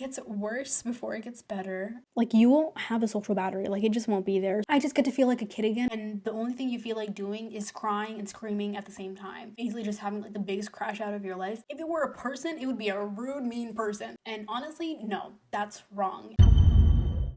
gets worse before it gets better. Like, you won't have a social battery. Like, it just won't be there. I just get to feel like a kid again. And the only thing you feel like doing is crying and screaming at the same time. Basically just having like the biggest crash out of your life. If it were a person, it would be a rude, mean person. And honestly, no, that's wrong.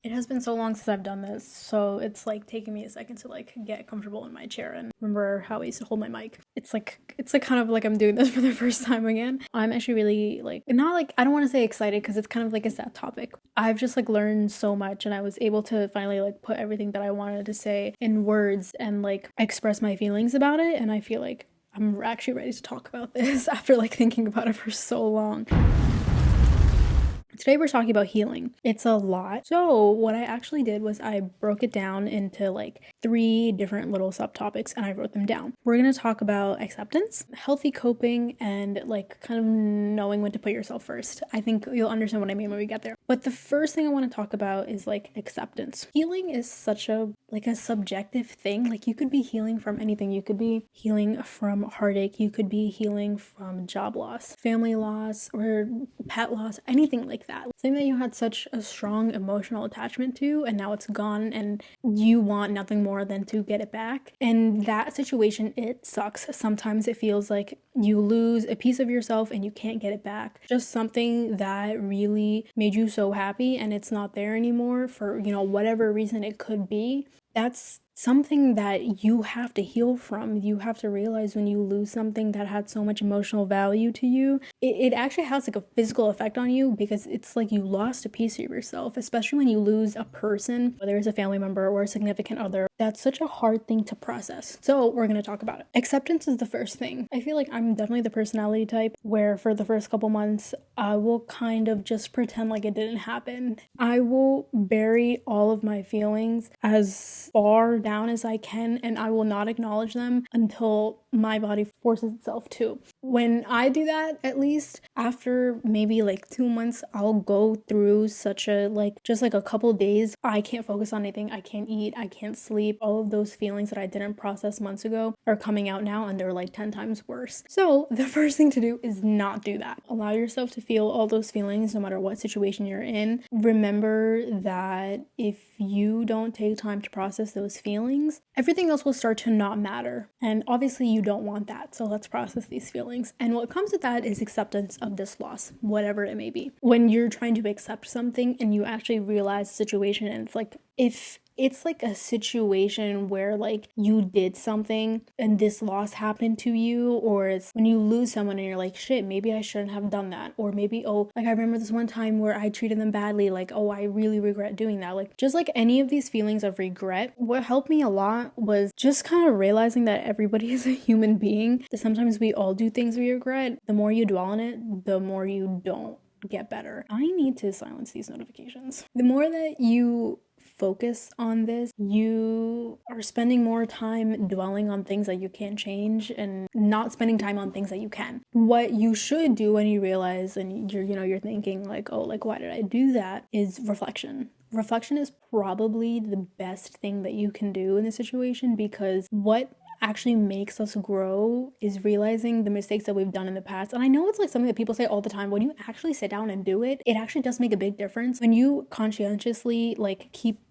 It has been so long since I've done this, so it's like taking me a second to like get comfortable in my chair and remember how I used to hold my mic. It's like kind of like I'm doing this for the first time again. I'm actually really like, not like, I don't want to say excited because it's kind of like a sad topic. I've just like learned so much, and I was able to finally like put everything that I wanted to say in words and like express my feelings about it, and I feel like I'm actually ready to talk about this after like thinking about it for so long. Today we're talking about healing. It's a lot. So what I actually did was I broke it down into like 3 different little subtopics, and I wrote them down. We're going to talk about acceptance, healthy coping, and like kind of knowing when to put yourself first. I think you'll understand what I mean when we get there. But the first thing I want to talk about is like acceptance. Healing is such a subjective thing. Like, you could be healing from anything. You could be healing from heartache. You could be healing from job loss, family loss, or pet loss, anything like that. Something that you had such a strong emotional attachment to, and now it's gone, and you want nothing more than to get it back. And that situation, it sucks. Sometimes it feels like you lose a piece of yourself and you can't get it back. Just something that really made you so happy and it's not there anymore for, whatever reason it could be. That's something that you have to heal from. You have to realize when you lose something that had so much emotional value to you, it actually has like a physical effect on you, because it's like you lost a piece of yourself, especially when you lose a person, whether it's a family member or a significant other. That's such a hard thing to process. So we're going to talk about it. Acceptance is the first thing. I feel like I'm definitely the personality type where for the first couple months, I will kind of just pretend like it didn't happen. I will bury all of my feelings as far down as I can, and I will not acknowledge them until my body forces itself to. When I do that, at least after maybe like 2 months, I'll go through such a just a couple days. I can't focus on anything. I can't eat. I can't sleep. All of those feelings that I didn't process months ago are coming out now, and they're like 10 times worse. So the first thing to do is not do that. Allow yourself to feel all those feelings no matter what situation you're in. Remember that if you don't take time to process those feelings, everything else will start to not matter. And obviously you don't want that. So let's process these feelings. And what comes with that is acceptance of this loss, whatever it may be. When you're trying to accept something and you actually realize the situation, and it's like, if it's like a situation where like you did something and this loss happened to you, or it's when you lose someone and you're like, shit, maybe I shouldn't have done that, or maybe, oh, like I remember this one time where I treated them badly, like, oh, I really regret doing that. Like, just like any of these feelings of regret, what helped me a lot was just kind of realizing that everybody is a human being, that sometimes we all do things we regret. The more you dwell on it, the more you don't get better. I need to silence these notifications. The more that you focus on this, you are spending more time dwelling on things that you can't change and not spending time on things that you can. What you should do when you realize and you're thinking like, oh, like, why did I do that, is reflection. Reflection is probably the best thing that you can do in this situation, because what actually makes us grow is realizing the mistakes that we've done in the past. And I know it's like something that people say all the time. When you actually sit down and do it, it actually does make a big difference. When you conscientiously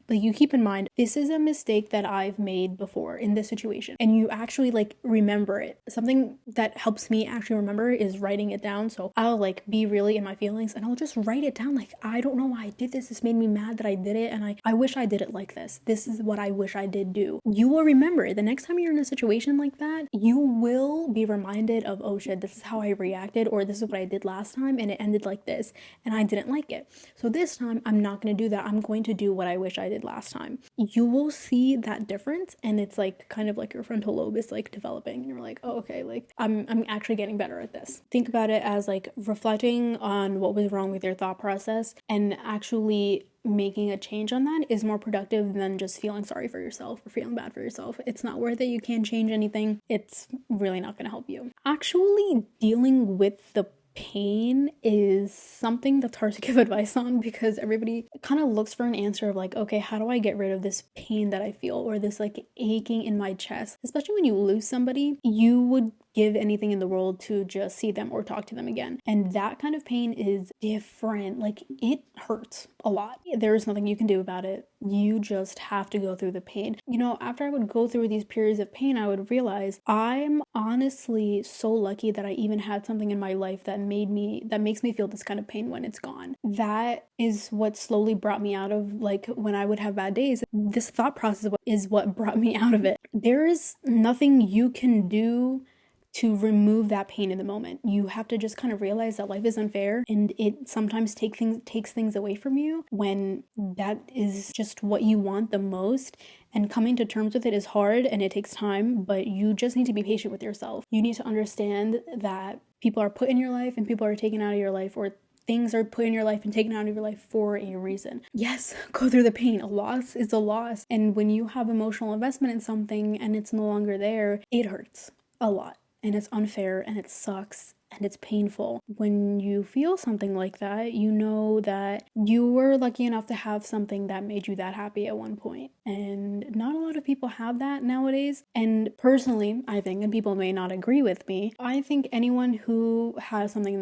you keep in mind, this is a mistake that I've made before in this situation, and you actually like remember it. Something that helps me actually remember is writing it down. So I'll like be really in my feelings and I'll just write it down. Like, I don't know why I did this. This made me mad that I did it, and I wish I did it like this. This is what I wish I did do. You will remember it. The next time you're in a situation like that, you will be reminded of, oh shit, this is how I reacted, or this is what I did last time and it ended like this and I didn't like it. So this time I'm not going to do that. I'm going to do what I wish I did last time. You will see that difference, and it's like kind of like your frontal lobe is like developing, and you're like, oh, okay, like I'm actually getting better at this. Think about it as like reflecting on what was wrong with your thought process, and actually making a change on that is more productive than just feeling sorry for yourself or feeling bad for yourself. It's not worth it. You can't change anything. It's really not going to help you. Actually dealing with the pain is something that's hard to give advice on, because everybody kind of looks for an answer of like, okay, how do I get rid of this pain that I feel, or this like aching in my chest? Especially when you lose somebody, you would give anything in the world to just see them or talk to them again. And that kind of pain is different. Like, it hurts a lot. There's nothing you can do about it. You just have to go through the pain. You know, after I would go through these periods of pain, I would realize I'm honestly so lucky that I even had something in my life that makes me feel this kind of pain when it's gone. That is what slowly brought me out of, like, when I would have bad days. This thought process is what brought me out of it. There is nothing you can do to remove that pain in the moment. You have to just kind of realize that life is unfair, and it sometimes takes things away from you when that is just what you want the most. And coming to terms with it is hard and it takes time, but you just need to be patient with yourself. You need to understand that people are put in your life and people are taken out of your life, or things are put in your life and taken out of your life for a reason. Yes, go through the pain. A loss is a loss. And when you have emotional investment in something and it's no longer there, it hurts a lot. And it's unfair and it sucks and it's painful. When you feel something like that, you know that you were lucky enough to have something that made you that happy at one point. And not a lot of people have that nowadays. And personally, I think, and people may not agree with me, I think anyone who has something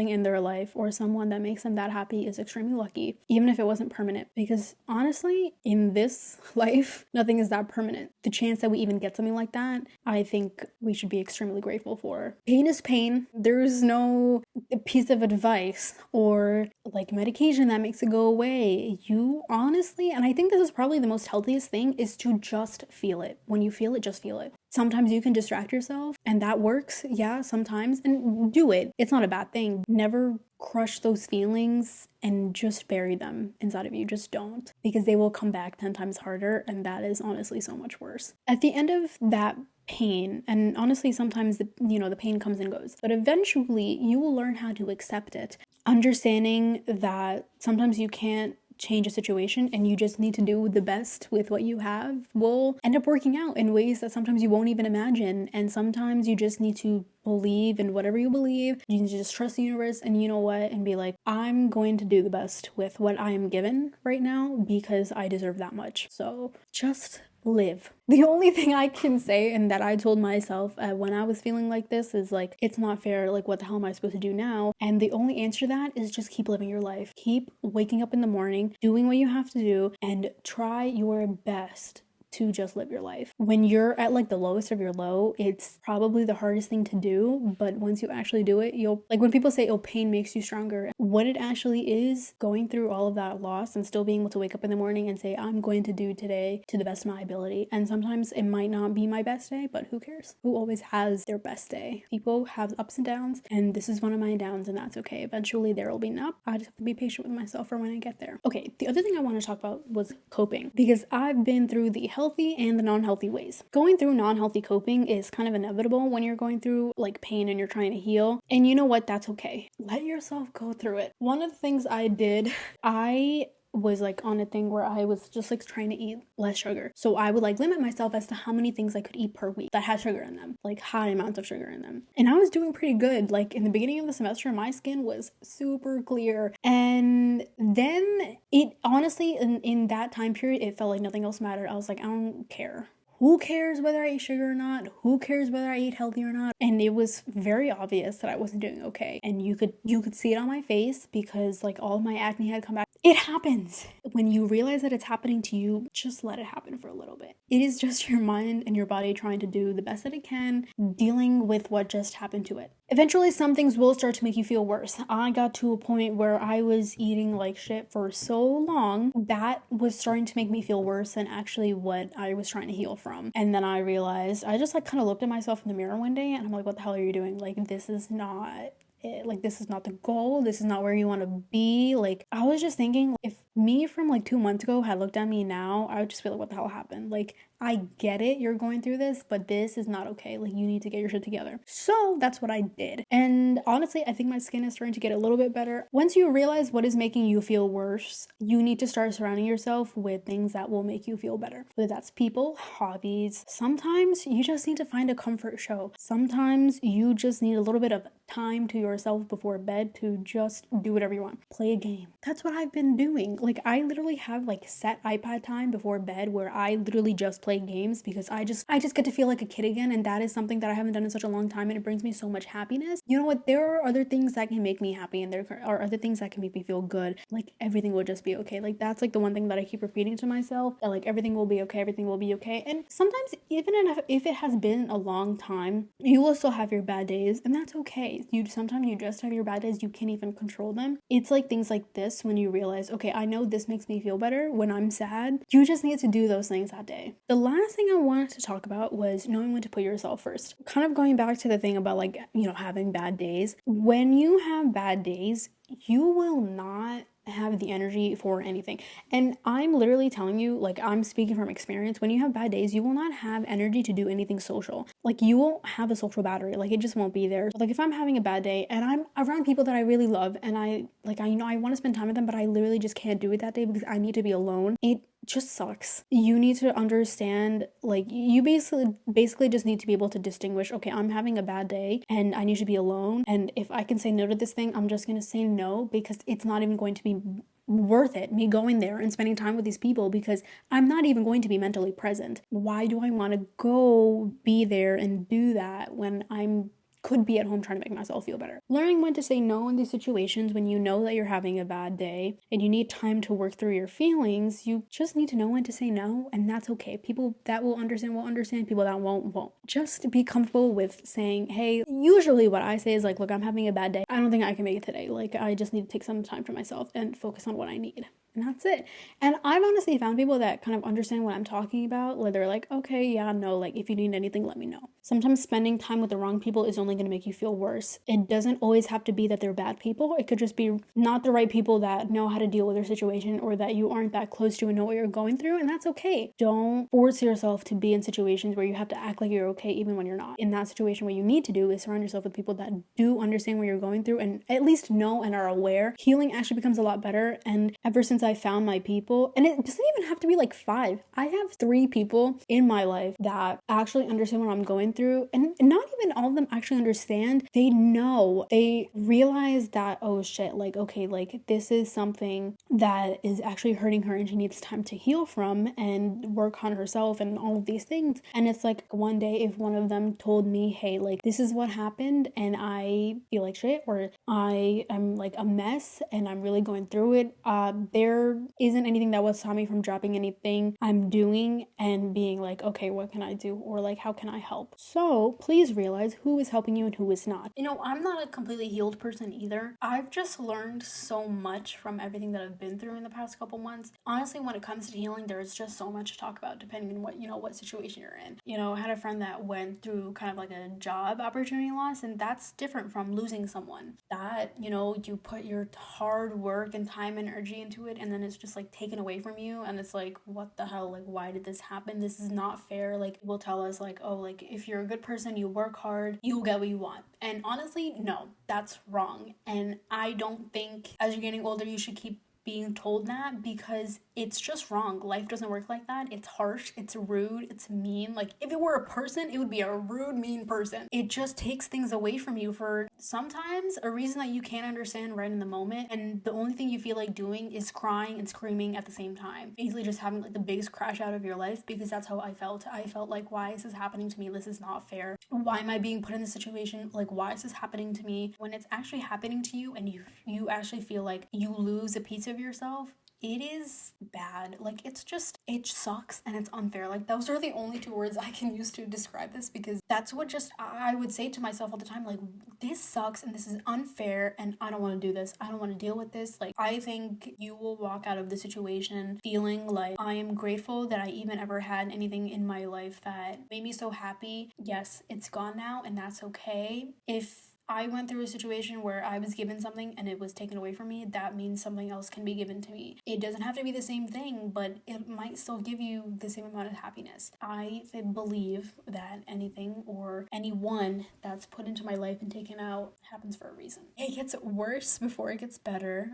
in their life or someone that makes them that happy is extremely lucky, even if it wasn't permanent. Because honestly, in this life, nothing is that permanent. The chance that we even get something like that, I think we should be extremely grateful for. Pain is pain. There's no piece of advice or like medication that makes it go away. You honestly, and I think this is probably the most healthiest thing, is to just feel it. When you feel it, just feel it. Sometimes you can distract yourself and that works. Yeah, sometimes. And do it. It's not a bad thing. Never crush those feelings and just bury them inside of you. Just don't, because they will come back 10 times harder, and that is honestly so much worse. At the end of that pain, and honestly sometimes the pain comes and goes, but eventually you will learn how to accept it, understanding that sometimes you can't change a situation and you just need to do the best with what you have will end up working out in ways that sometimes you won't even imagine. And sometimes you just need to believe in whatever you believe. You need to just trust the universe, and you know what, and be like, I'm going to do the best with what I am given right now because I deserve that much. So just live. The only thing I can say, and that I told myself when I was feeling like this, is like, it's not fair. Like, what the hell am I supposed to do now? And the only answer to that is just keep living your life. Keep waking up in the morning, doing what you have to do, and try your best to just live your life. When you're at like the lowest of your low, it's probably the hardest thing to do, but once you actually do it, you'll, like when people say, oh, pain makes you stronger, what it actually is, going through all of that loss and still being able to wake up in the morning and say, I'm going to do today to the best of my ability. And sometimes it might not be my best day, but who cares? Who always has their best day? People have ups and downs, and this is one of my downs, and that's okay. Eventually there will be an up. I just have to be patient with myself for when I get there. Okay, the other thing I want to talk about was coping, because I've been through the healthy and the non-healthy ways. Going through non-healthy coping is kind of inevitable when you're going through like pain and you're trying to heal. And you know what? That's okay. Let yourself go through it. One of the things I did, I was like on a thing where I was just like trying to eat less sugar. So I would like limit myself as to how many things I could eat per week that had sugar in them, like high amounts of sugar in them. And I was doing pretty good. Like in the beginning of the semester, my skin was super clear. And then it honestly, in that time period, it felt like nothing else mattered. I was like, I don't care. Who cares whether I ate sugar or not? Who cares whether I ate healthy or not? And it was very obvious that I wasn't doing okay. And you could see it on my face because like all of my acne had come back. It happens. When you realize that it's happening to you, just let it happen for a little bit. It is just your mind and your body trying to do the best that it can, dealing with what just happened to it. Eventually, some things will start to make you feel worse. I got to a point where I was eating like shit for so long that was starting to make me feel worse than actually what I was trying to heal from. And then I realized, I just like kind of looked at myself in the mirror one day and I'm like, what the hell are you doing? Like, this is not it. Like, this is not the goal. This is not where you want to be. Like, I was just thinking, if me from like 2 months ago had looked at me now, I would just be like, what the hell happened? Like, I get it, you're going through this, but this is not okay. Like, you need to get your shit together. So that's what I did. And honestly, I think my skin is starting to get a little bit better. Once you realize what is making you feel worse, you need to start surrounding yourself with things that will make you feel better. Whether that's people, hobbies. Sometimes you just need to find a comfort show. Sometimes you just need a little bit of time to yourself before bed to just do whatever you want. Play a game. That's what I've been doing. Like, I literally have like set iPad time before bed where I literally just play games because I just get to feel like a kid again, and that is something that I haven't done in such a long time, and it brings me so much happiness. You know what? There are other things that can make me happy, and there are other things that can make me feel good. Like everything will just be okay. Like that's like the one thing that I keep repeating to myself, that like everything will be okay, everything will be okay. And sometimes even if it has been a long time, you will still have your bad days, and that's okay. Sometimes you just have your bad days, you can't even control them. It's like things like this when you realize, okay, I know this makes me feel better when I'm sad. You just need to do those things that day. The last thing I wanted to talk about was knowing when to put yourself first. Kind of going back to the thing about like, having bad days. When you have bad days, you will not have the energy for anything. And I'm literally telling you, like, I'm speaking from experience. When you have bad days, you will not have energy to do anything social. Like, you won't have a social battery. Like, it just won't be there. Like, if I'm having a bad day and I'm around people that I really love and I want to spend time with them, but I literally just can't do it that day because I need to be alone, it just sucks. You need to understand, like, you basically just need to be able to distinguish, okay, I'm having a bad day and I need to be alone, and if I can say no to this thing, I'm just gonna say no, because it's not even going to be worth it, me going there and spending time with these people, because I'm not even going to be mentally present. Why do I want to go be there and do that when I'm could be at home trying to make myself feel better? Learning when to say no in these situations when you know that you're having a bad day and you need time to work through your feelings, you just need to know when to say no, and that's okay. People that will understand, people that won't. Just be comfortable with saying, hey, usually what I say is like, look, I'm having a bad day. I don't think I can make it today. Like, I just need to take some time for myself and focus on what I need. And that's it. And I've honestly found people that kind of understand what I'm talking about, where they're like, okay, yeah, no, like if you need anything, let me know. Sometimes spending time with the wrong people is only going to make you feel worse. It doesn't always have to be that they're bad people. It could just be not the right people that know how to deal with their situation, or that you aren't that close to and know what you're going through, and that's okay. Don't force yourself to be in situations where you have to act like you're okay even when you're not. In that situation, what you need to do is surround yourself with people that do understand what you're going through and at least know and are aware. Healing actually becomes a lot better, and ever since I found my people, and it doesn't even have to be like 5. I have 3 people in my life that actually understand what I'm going through, and not even all of them actually understand. They know, they realize that, oh shit, like, okay, like this is something that is actually hurting her and she needs time to heal from and work on herself and all of these things. And it's like, one day if one of them told me, hey, like this is what happened and I feel like shit, or I am like a mess and I'm really going through it, there isn't anything that will stop me from dropping anything I'm doing and being like, okay, what can I do? Or like, how can I help? So please realize who is helping you and who is not. I'm not a completely healed person either. I've just learned so much from everything that I've been through in the past couple months. Honestly, when it comes to healing, there's just so much to talk about depending on what situation you're in. I had a friend that went through kind of like a job opportunity loss, and that's different from losing someone. That, you put your hard work and time and energy into it, and then it's just like taken away from you, and it's like, what the hell? Like, why did this happen? This is not fair. Like, people tell us like, oh, like if you're a good person, you work hard, you'll get what you want. And honestly, no, that's wrong. And I don't think as you're getting older you should keep being told that, because it's just wrong. Life doesn't work like that. It's harsh, it's rude, it's mean. Like, if it were a person, it would be a rude, mean person. It just takes things away from you for sometimes a reason that you can't understand right in the moment, and the only thing you feel like doing is crying and screaming at the same time. Basically just having like the biggest crash out of your life, because that's how I felt. I felt like, why is this happening to me? This is not fair. Why am I being put in this situation? Like, why is this happening to me? When it's actually happening to you and you actually feel like you lose a piece of yourself, it is bad. Like, it sucks and it's unfair. Like, those are the only 2 words I can use to describe this, because that's what just I would say to myself all the time. Like, this sucks and this is unfair and I don't want to do this. I don't want to deal with this. Like, I think you will walk out of the situation feeling like, I am grateful that I even ever had anything in my life that made me so happy. Yes, it's gone now, and that's okay. If I went through a situation where I was given something and it was taken away from me, that means something else can be given to me. It doesn't have to be the same thing, but it might still give you the same amount of happiness. I believe that anything or anyone that's put into my life and taken out happens for a reason. It gets worse before it gets better.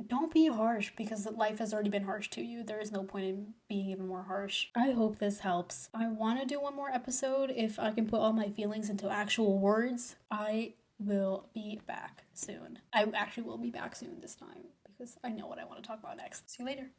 Don't be harsh, because life has already been harsh to you. There is no point in being even more harsh. I hope this helps. I want to do one more episode if I can put all my feelings into actual words. I will be back soon. I actually will be back soon this time, because I know what I want to talk about next. See you later.